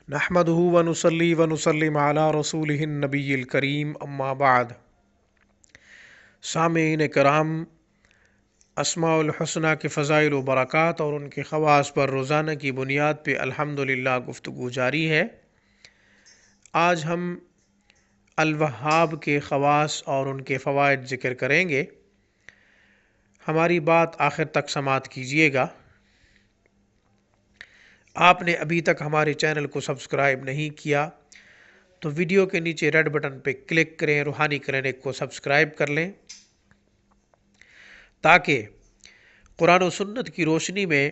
نحمدہ ونصلی ونسلم علی رسولہ النبی الکریم اما بعد۔ سامعین کرام، اسماء الحسنہ کے فضائل و برکات اور ان کے خواص پر روزانہ کی بنیاد پہ الحمدللہ گفتگو جاری ہے۔ آج ہم الوہاب کے خواص اور ان کے فوائد ذکر کریں گے۔ ہماری بات آخر تک سماعت کیجیے گا۔ آپ نے ابھی تک ہمارے چینل کو سبسکرائب نہیں کیا تو ویڈیو کے نیچے ریڈ بٹن پہ کلک کریں، روحانی کلینک کو سبسکرائب کر لیں تاکہ قرآن و سنت کی روشنی میں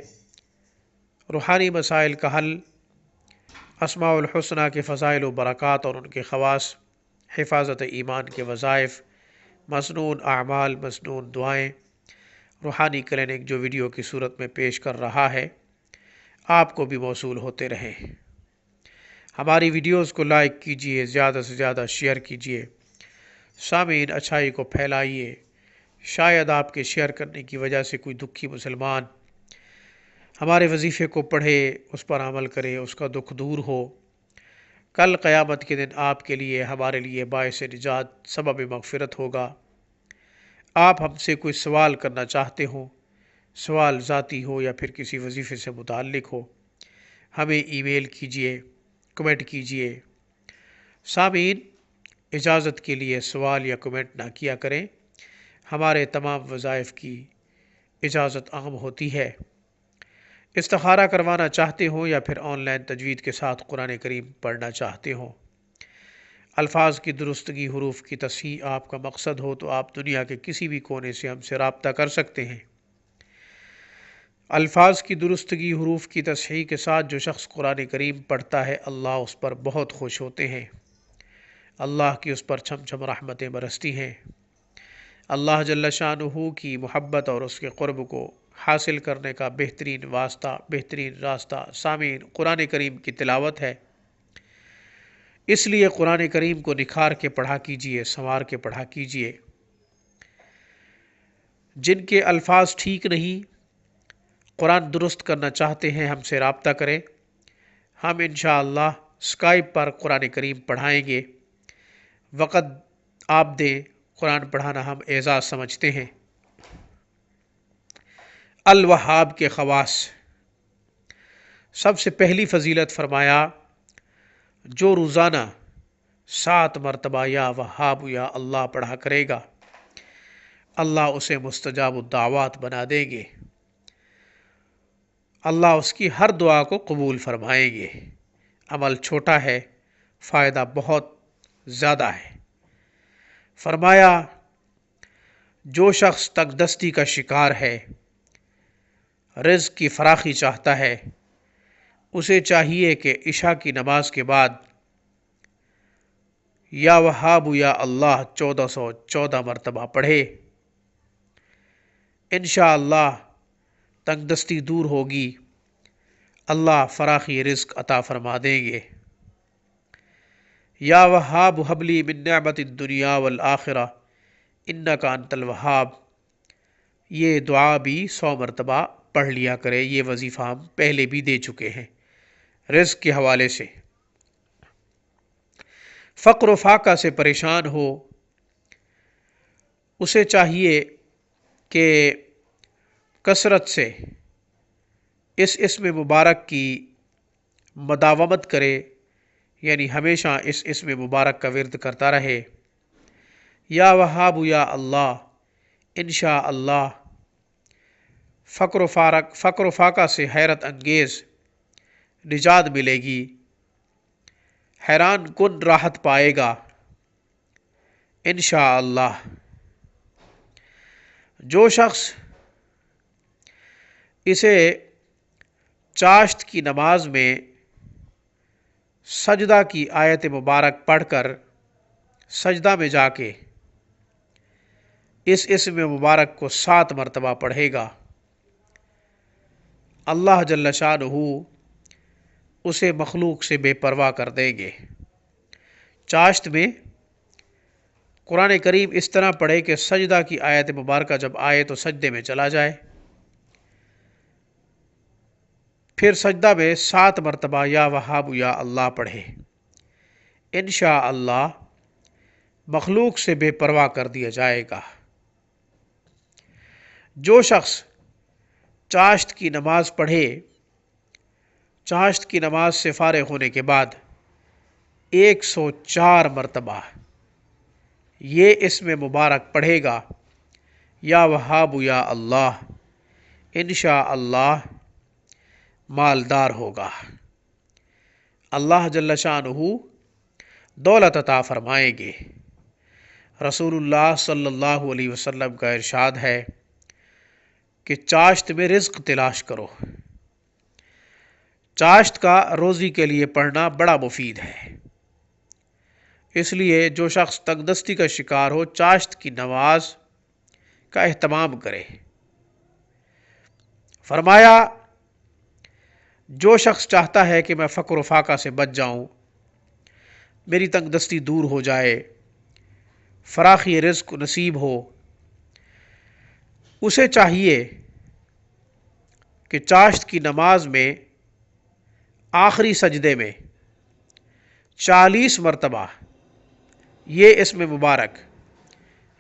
روحانی مسائل کا حل، اسماء الحسنہ کے فضائل و برکات اور ان کے خواص، حفاظت ایمان کے وظائف، مسنون اعمال، مسنون دعائیں، روحانی کلینک جو ویڈیو کی صورت میں پیش کر رہا ہے، آپ کو بھی موصول ہوتے رہیں۔ ہماری ویڈیوز کو لائک کیجئے، زیادہ سے زیادہ شیئر کیجئے، سامعین اچھائی کو پھیلائیے۔ شاید آپ کے شیئر کرنے کی وجہ سے کوئی دکھی مسلمان ہمارے وظیفے کو پڑھے، اس پر عمل کرے، اس کا دکھ دور ہو۔ کل قیامت کے دن آپ کے لیے، ہمارے لیے باعث نجات، سبب مغفرت ہوگا۔ آپ ہم سے کوئی سوال کرنا چاہتے ہوں، سوال ذاتی ہو یا پھر کسی وظیفے سے متعلق ہو، ہمیں ای میل کیجئے، کمنٹ کیجئے۔ سامعین، اجازت کے لیے سوال یا کمنٹ نہ کیا کریں، ہمارے تمام وظائف کی اجازت عام ہوتی ہے۔ استخارہ کروانا چاہتے ہوں یا پھر آن لائن تجوید کے ساتھ قرآن کریم پڑھنا چاہتے ہوں، الفاظ کی درستگی، حروف کی تصحیح آپ کا مقصد ہو تو آپ دنیا کے کسی بھی کونے سے ہم سے رابطہ کر سکتے ہیں۔ الفاظ کی درستگی، حروف کی تصحیح کے ساتھ جو شخص قرآن کریم پڑھتا ہے، اللہ اس پر بہت خوش ہوتے ہیں، اللہ کی اس پر چھم چھم رحمتیں برستی ہیں۔ اللہ جل شانہ کی محبت اور اس کے قرب کو حاصل کرنے کا بہترین واسطہ، بہترین راستہ سامعین قرآن کریم کی تلاوت ہے۔ اس لیے قرآن کریم کو نکھار کے پڑھا کیجئے، سنوار کے پڑھا کیجئے۔ جن کے الفاظ ٹھیک نہیں، قرآن درست کرنا چاہتے ہیں، ہم سے رابطہ کریں، ہم انشاءاللہ اسکائپ پر قرآن کریم پڑھائیں گے۔ وقت آپ دیں، قرآن پڑھانا ہم اعزاز سمجھتے ہیں۔ الوہاب کے خواص، سب سے پہلی فضیلت فرمایا، جو روزانہ 7 مرتبہ یا وہاب یا اللہ پڑھا کرے گا، اللہ اسے مستجاب الدعوات بنا دیں گے، اللہ اس کی ہر دعا کو قبول فرمائیں گے۔ عمل چھوٹا ہے، فائدہ بہت زیادہ ہے۔ فرمایا، جو شخص تنگ دستی کا شکار ہے، رزق کی فراخی چاہتا ہے، اسے چاہیے کہ عشاء کی نماز کے بعد یا وہاب یا اللہ 1414 مرتبہ پڑھے۔ انشاءاللہ تنگ دستی دور ہوگی، اللہ فراخی رزق عطا فرما دیں گے۔ یا وہاب ہب لی من نعمت الدنیا والآخرہ انک انت الوہاب، یہ دعا بھی 100 مرتبہ پڑھ لیا کرے۔ یہ وظیفہ ہم پہلے بھی دے چکے ہیں رزق کے حوالے سے۔ فقر و فاقہ سے پریشان ہو، اسے چاہیے کہ کثرت سے اس اسم مبارک کی مداومت کرے، یعنی ہمیشہ اس اسم مبارک کا ورد کرتا رہے۔ یا وہاب یا اللہ، انشاءاللہ فقر و فاقہ سے حیرت انگیز نجات ملے گی، حیران کن راحت پائے گا انشاءاللہ۔ جو شخص اسے چاشت کی نماز میں سجدہ کی آیت مبارک پڑھ کر سجدہ میں جا کے اس اسم مبارک کو 7 مرتبہ پڑھے گا، اللہ جل شانہ اسے مخلوق سے بے پرواہ کر دیں گے۔ چاشت میں قرآن کریم اس طرح پڑھے کہ سجدہ کی آیت مبارکہ جب آئے تو سجدے میں چلا جائے، پھر سجدہ میں 7 مرتبہ یا وہاب یا اللہ پڑھے، انشاءاللہ مخلوق سے بے پرواہ کر دیا جائے گا۔ جو شخص چاشت کی نماز پڑھے، چاشت کی نماز سے فارغ ہونے کے بعد 104 مرتبہ یہ اسم مبارک پڑھے گا، یا وہاب یا اللہ، انشاءاللہ مالدار ہوگا، اللہ جل شانہ دولت عطا فرمائیں گے۔ رسول اللہ صلی اللہ علیہ وسلم کا ارشاد ہے کہ چاشت میں رزق تلاش کرو۔ چاشت کا روزی کے لیے پڑھنا بڑا مفید ہے، اس لیے جو شخص تنگ دستی کا شکار ہو چاشت کی نماز کا اہتمام کرے۔ فرمایا جو شخص چاہتا ہے کہ میں فقر و فاقہ سے بچ جاؤں، میری تنگ دستی دور ہو جائے، فراخی رزق نصیب ہو، اسے چاہیے کہ چاشت کی نماز میں آخری سجدے میں 40 مرتبہ یہ اسم مبارک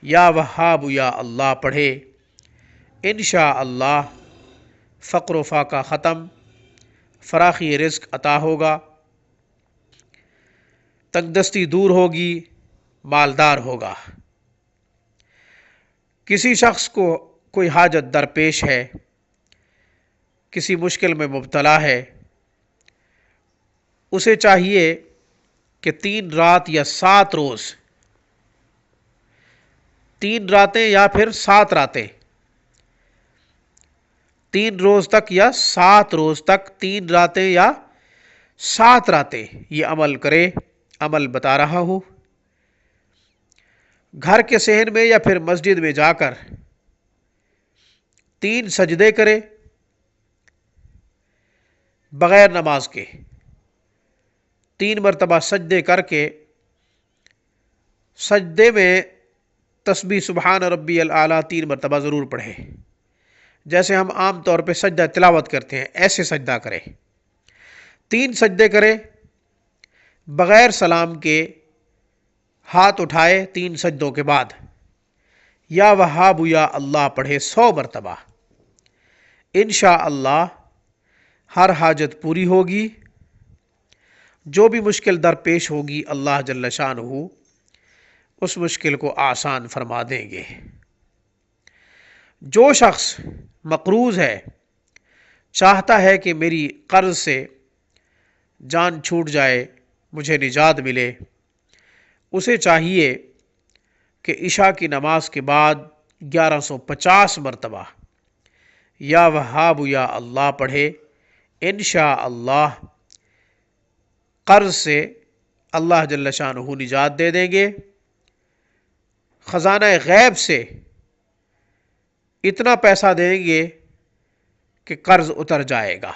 یا وہاب یا اللہ پڑھے، انشاءاللہ فقر و فاقہ ختم، فراخی رزق عطا ہوگا، تنگ دستی دور ہوگی، مالدار ہوگا۔ کسی شخص کو کوئی حاجت درپیش ہے، کسی مشکل میں مبتلا ہے، اسے چاہیے کہ 3 رات یا 7 روز، 3 راتیں یا پھر 7 راتیں، 3 روز تک یا 7 روز تک، 3 راتیں یا 7 راتیں یہ عمل کرے۔ عمل بتا رہا ہوں، گھر کے صحن میں یا پھر مسجد میں جا کر 3 سجدے کرے بغیر نماز کے، 3 مرتبہ سجدے کر کے سجدے میں تسبیح سبحان ربی الاعلیٰ 3 مرتبہ ضرور پڑھے، جیسے ہم عام طور پہ سجدہ تلاوت کرتے ہیں ایسے سجدہ کرے، 3 سجدے کرے بغیر سلام کے، ہاتھ اٹھائے 3 سجدوں کے بعد، یا وہاب یا اللہ پڑھے 100 مرتبہ، انشاءاللہ ہر حاجت پوری ہوگی، جو بھی مشکل درپیش ہوگی اللہ جل شانہ اس مشکل کو آسان فرما دیں گے۔ جو شخص مقروض ہے، چاہتا ہے کہ میری قرض سے جان چھوٹ جائے، مجھے نجات ملے، اسے چاہیے کہ عشاء کی نماز کے بعد 1150 مرتبہ یا وہاب یا اللہ پڑھے، انشاءاللہ قرض سے اللہ جل شانہ نجات دے دیں گے، خزانہ غیب سے اتنا پیسہ دیں گے کہ قرض اتر جائے گا۔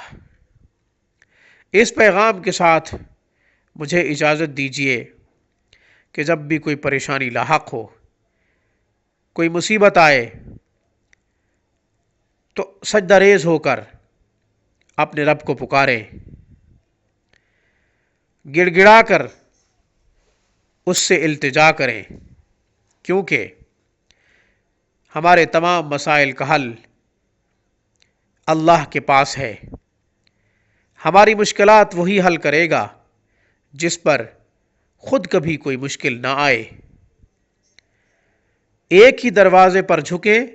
اس پیغام کے ساتھ مجھے اجازت دیجیے کہ جب بھی کوئی پریشانی لاحق ہو، کوئی مصیبت آئے، تو سجدہ ریز ہو کر اپنے رب کو پکاریں، گڑ گڑا کر اس سے التجا کریں، کیونکہ ہمارے تمام مسائل کا حل اللہ کے پاس ہے۔ ہماری مشکلات وہی حل کرے گا جس پر خود کبھی کوئی مشکل نہ آئے۔ ایک ہی دروازے پر جھکیں،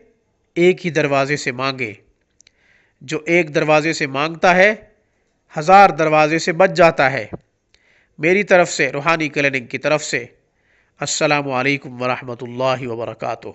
ایک ہی دروازے سے مانگیں۔ جو ایک دروازے سے مانگتا ہے 1000 دروازے سے بچ جاتا ہے۔ میری طرف سے، روحانی کلینک کی طرف سے، السلام علیکم ورحمۃ اللہ وبرکاتہ۔